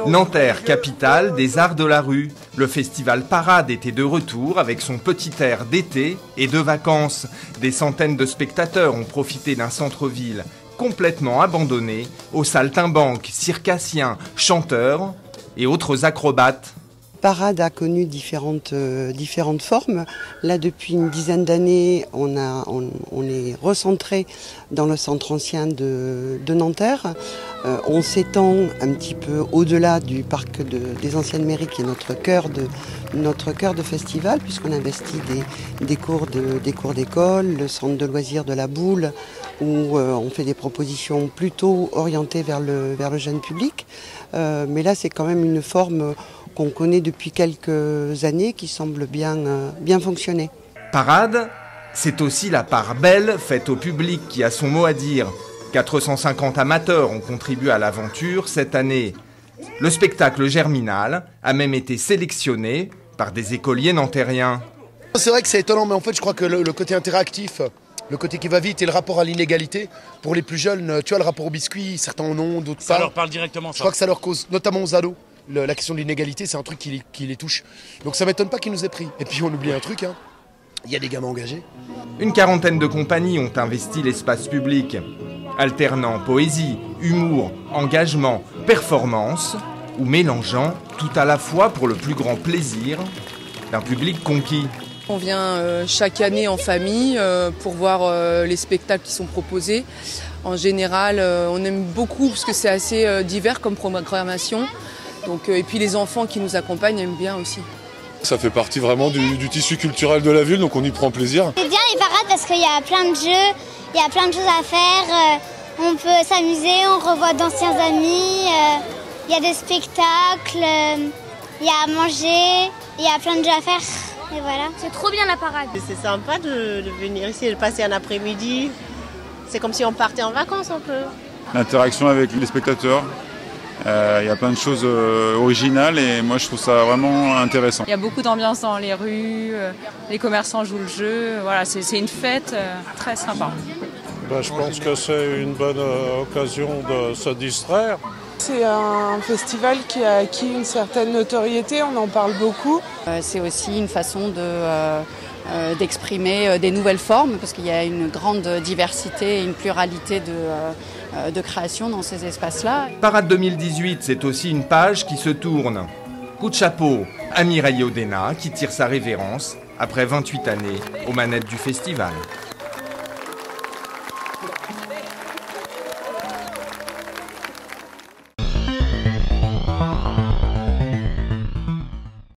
Nanterre, capitale des arts de la rue. Le festival Parade était de retour avec son petit air d'été et de vacances. Des centaines de spectateurs ont profité d'un centre-ville complètement abandonné aux saltimbanques, circassiens, chanteurs et autres acrobates. Parade a connu différentes formes. Là, depuis une dizaine d'années, on est recentré dans le centre ancien de Nanterre. On s'étend un petit peu au-delà du parc des anciennes mairies, qui est notre cœur de festival, puisqu'on investit des cours d'école, le centre de loisirs de la Boule, où on fait des propositions plutôt orientées vers le jeune public. Mais là, c'est quand même une forme qu'on connaît depuis quelques années, qui semble bien fonctionner. Parade, c'est aussi la part belle faite au public qui a son mot à dire. 450 amateurs ont contribué à l'aventure cette année. Le spectacle Germinal a même été sélectionné par des écoliers nantériens. C'est vrai que c'est étonnant, mais en fait je crois que le côté interactif, le côté qui va vite et le rapport à l'inégalité, pour les plus jeunes, tu vois, le rapport au biscuit, certains en ont, d'autres pas. Ça leur parle directement, ça. Je crois que ça leur cause, notamment aux ados. La question de l'inégalité, c'est un truc qui les touche. Donc ça m'étonne pas qu'ils nous aient pris. Et puis on oublie un truc, hein. Il y a des gamins engagés. Une quarantaine de compagnies ont investi l'espace public, alternant poésie, humour, engagement, performance, ou mélangeant tout à la fois pour le plus grand plaisir d'un public conquis. On vient chaque année en famille pour voir les spectacles qui sont proposés. En général, on aime beaucoup parce que c'est assez divers comme programmation. Donc, et puis les enfants qui nous accompagnent aiment bien aussi. Ça fait partie vraiment du tissu culturel de la ville, donc on y prend plaisir. C'est bien les parades parce qu'il y a plein de jeux, il y a plein de choses à faire. On peut s'amuser, on revoit d'anciens amis, il y a des spectacles, il y a à manger, il y a plein de jeux à faire. Et voilà. C'est trop bien la parade. C'est sympa de venir ici et de passer un après-midi. C'est comme si on partait en vacances un peu. L'interaction avec les spectateurs. Il y a plein de choses originales et moi je trouve ça vraiment intéressant. Il y a beaucoup d'ambiance dans les rues, les commerçants jouent le jeu, voilà, c'est une fête très sympa. Je pense que c'est une bonne occasion de se distraire. C'est un festival qui a acquis une certaine notoriété, on en parle beaucoup. C'est aussi une façon d'exprimer des nouvelles formes, parce qu'il y a une grande diversité et une pluralité de création dans ces espaces-là. Parade 2018, c'est aussi une page qui se tourne. Coup de chapeau à Mireille Odena, qui tire sa révérence après 28 années aux manettes du festival.